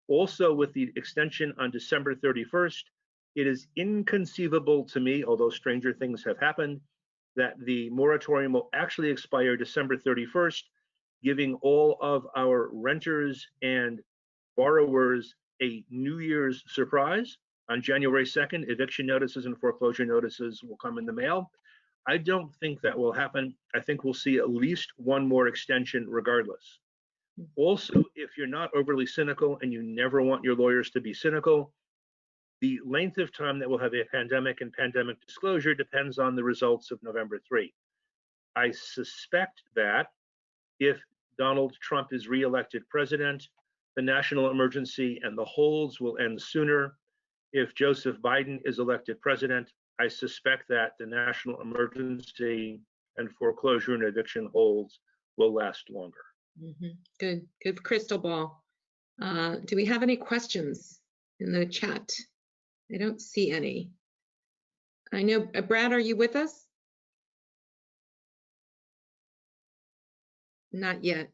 Also, with the extension on December 31st, it is inconceivable to me, although stranger things have happened, that the moratorium will actually expire December 31st, giving all of our renters and borrowers a New Year's surprise. On January 2nd, eviction notices and foreclosure notices will come in the mail. I don't think that will happen. I think we'll see at least one more extension regardless. Also, if you're not overly cynical and you never want your lawyers to be cynical, the length of time that we'll have a pandemic and pandemic disclosure depends on the results of November 3. I suspect that if Donald Trump is reelected president, the national emergency and the holds will end sooner. If Joseph Biden is elected president, I suspect that the national emergency and foreclosure and eviction holds will last longer. Good crystal ball. Do we have any questions in the chat? I don't see any. I know, Brad, are you with us? Not yet.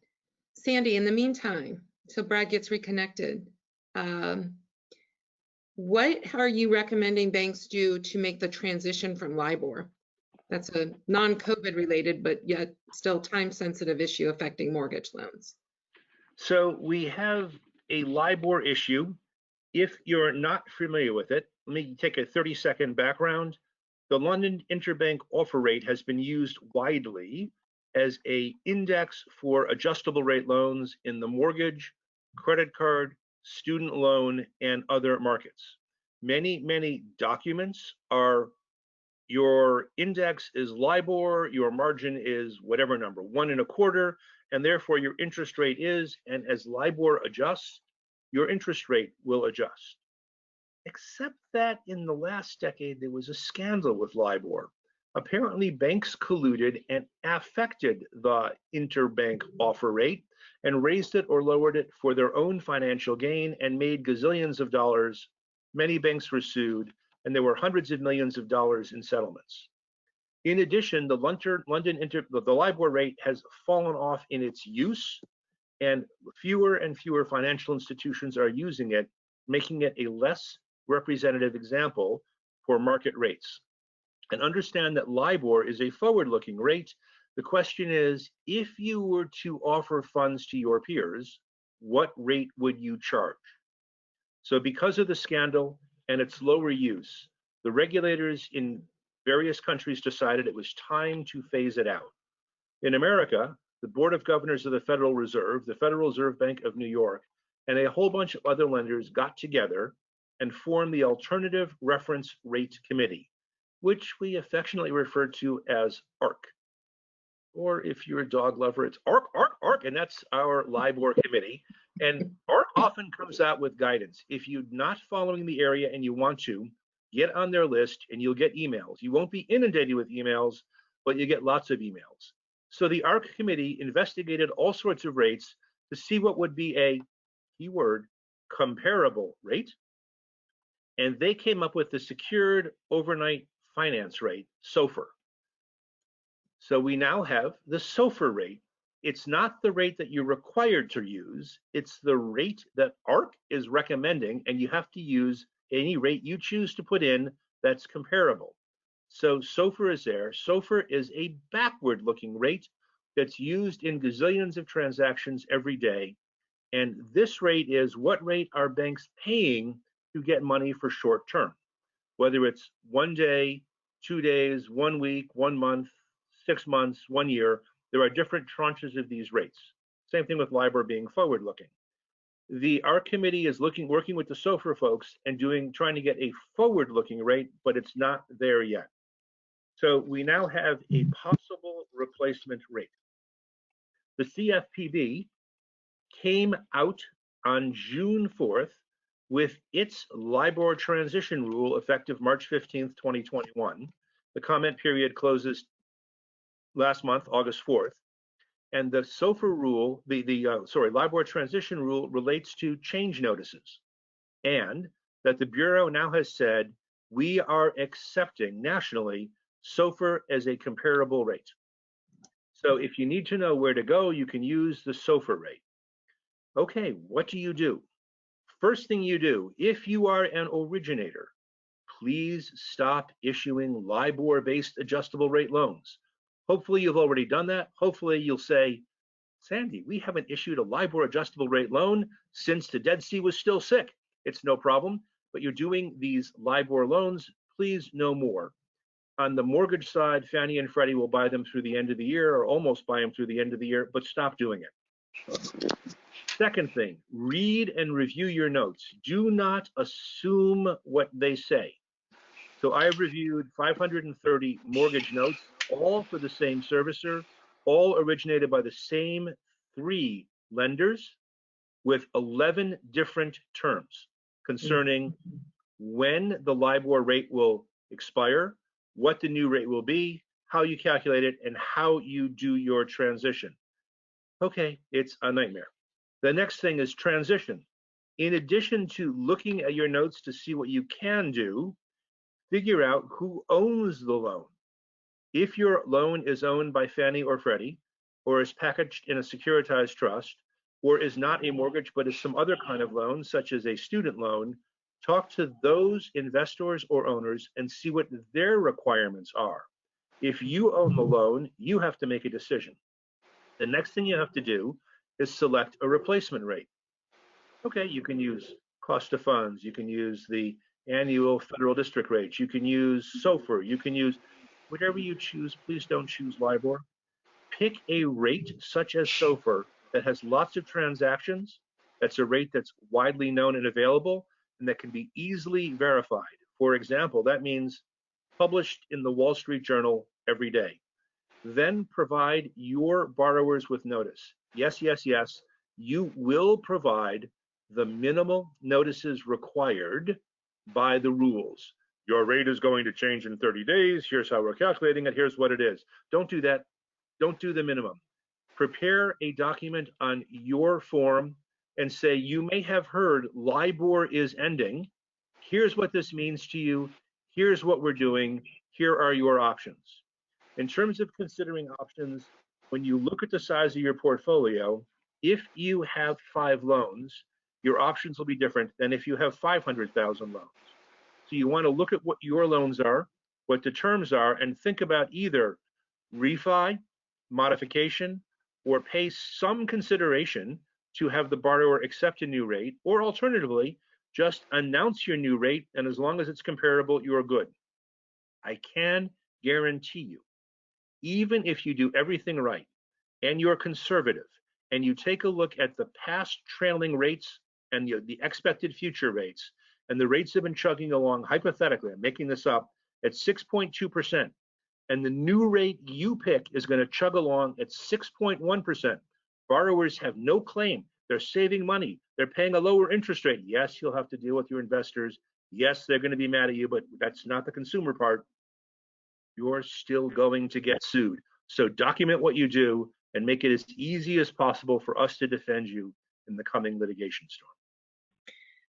Sandy, in the meantime, so Brad gets reconnected, what are you recommending banks do to make the transition from LIBOR? That's a non-COVID related, but yet still time-sensitive issue affecting mortgage loans. So we have a LIBOR issue. If you're not familiar with it, let me take a 30-second background. The London Interbank Offer Rate has been used widely as an index for adjustable rate loans in the mortgage, credit card, student loan, and other markets. Many documents are, your index is LIBOR, your margin is whatever number, 1 1/4, and therefore your interest rate is, and as LIBOR adjusts, your interest rate will adjust. Except that in the last decade, there was a scandal with LIBOR. Apparently, banks colluded and affected the interbank offer rate and raised it or lowered it for their own financial gain and made gazillions of dollars. Many banks were sued, and there were hundreds of millions of dollars in settlements. In addition, the LIBOR rate has fallen off in its use, and fewer financial institutions are using it, making it a less representative example for market rates. And understand that LIBOR is a forward-looking rate. The question is, if you were to offer funds to your peers, what rate would you charge? So because of the scandal and its lower use, the regulators in various countries decided it was time to phase it out. In America, the Board of Governors of the Federal Reserve, the Federal Reserve Bank of New York, and a whole bunch of other lenders got together and formed the Alternative Reference Rate Committee, which we affectionately refer to as ARC. Or if you're a dog lover, it's ARC, ARC, ARC, and that's our LIBOR committee. And ARC often comes out with guidance. If you're not following the area and you want to, get on their list and you'll get emails. You won't be inundated with emails, but you get lots of emails. So the ARC committee investigated all sorts of rates to see what would be a, keyword, comparable rate. And they came up with the Secured Overnight Finance Rate, SOFR. So we now have the SOFR rate. It's not the rate that you're required to use. It's the rate that ARC is recommending, and you have to use any rate you choose to put in that's comparable. So SOFR is there. SOFR is a backward-looking rate that's used in gazillions of transactions every day. And this rate is what rate are banks paying to get money for short term, whether it's 1 day, 2 days, 1 week, 1 month, 6 months, 1 year. There are different tranches of these rates. Same thing with LIBOR being forward-looking. The ARC committee is working with the SOFR folks and trying to get a forward-looking rate, but it's not there yet. So we now have a possible replacement rate. The CFPB came out on June 4th with its LIBOR transition rule effective March 15th, 2021. The comment period closes last month, August 4th. And the SOFR rule, LIBOR transition rule relates to change notices. And that the Bureau now has said, we are accepting nationally SOFR as a comparable rate. So if you need to know where to go, you can use the SOFR rate. Okay, what do you do? First thing you do, if you are an originator, please stop issuing LIBOR-based adjustable rate loans. Hopefully you've already done that. Hopefully you'll say, Sandy, we haven't issued a LIBOR adjustable rate loan since the Dead Sea was still sick. It's no problem, but you're doing these LIBOR loans, please no more. On the mortgage side, Fannie and Freddie will buy them through the end of the year or almost buy them through the end of the year, but stop doing it. Second thing, read and review your notes. Do not assume what they say. So I reviewed 530 mortgage notes, all for the same servicer, all originated by the same 3 lenders with 11 different terms concerning when the LIBOR rate will expire, what the new rate will be, how you calculate it, and how you do your transition. Okay, it's a nightmare. The next thing is transition. In addition to looking at your notes to see what you can do, figure out who owns the loan. If your loan is owned by Fannie or Freddie, or is packaged in a securitized trust, or is not a mortgage but is some other kind of loan, such as a student loan, talk to those investors or owners and see what their requirements are. If you own the loan, you have to make a decision. The next thing you have to do is select a replacement rate. Okay, you can use cost of funds, you can use the annual federal district rates, you can use SOFR, you can use whatever you choose. Please don't choose LIBOR. Pick a rate such as SOFR that has lots of transactions, that's a rate that's widely known and available, and that can be easily verified. For example, that means published in the Wall Street Journal every day. Then provide your borrowers with notice. Yes, yes, yes, you will provide the minimal notices required by the rules. Your rate is going to change in 30 days. Here's how we're calculating it. Here's what it is. Don't do that. Don't do the minimum. Prepare a document on your form and say, you may have heard LIBOR is ending. Here's what this means to you. Here's what we're doing. Here are your options. In terms of considering options, when you look at the size of your portfolio, if you have 5 loans, your options will be different than if you have 500,000 loans. So you want to look at what your loans are, what the terms are, and think about either refi, modification, or pay some consideration to have the borrower accept a new rate, or alternatively, just announce your new rate, and as long as it's comparable, you're good. I can guarantee you, even if you do everything right, and you're conservative, and you take a look at the past trailing rates and the expected future rates, and the rates have been chugging along, hypothetically, I'm making this up, at 6.2%. And the new rate you pick is going to chug along at 6.1%. Borrowers have no claim. They're saving money. They're paying a lower interest rate. Yes, you'll have to deal with your investors. Yes, they're going to be mad at you, but that's not the consumer part. You're still going to get sued. So document what you do and make it as easy as possible for us to defend you in the coming litigation storm.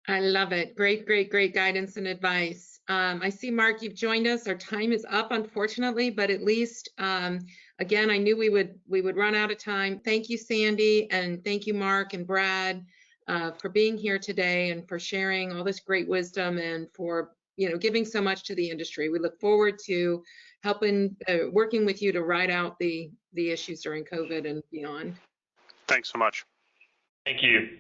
I love it. Great, great, great guidance and advice. I see, Mark, you've joined us. Our time is up, unfortunately, but at least, again, I knew we would run out of time. Thank you, Sandy, and thank you, Mark and Brad, for being here today and for sharing all this great wisdom and for giving so much to the industry. We look forward to helping, working with you to ride out the issues during COVID and beyond. Thanks so much. Thank you.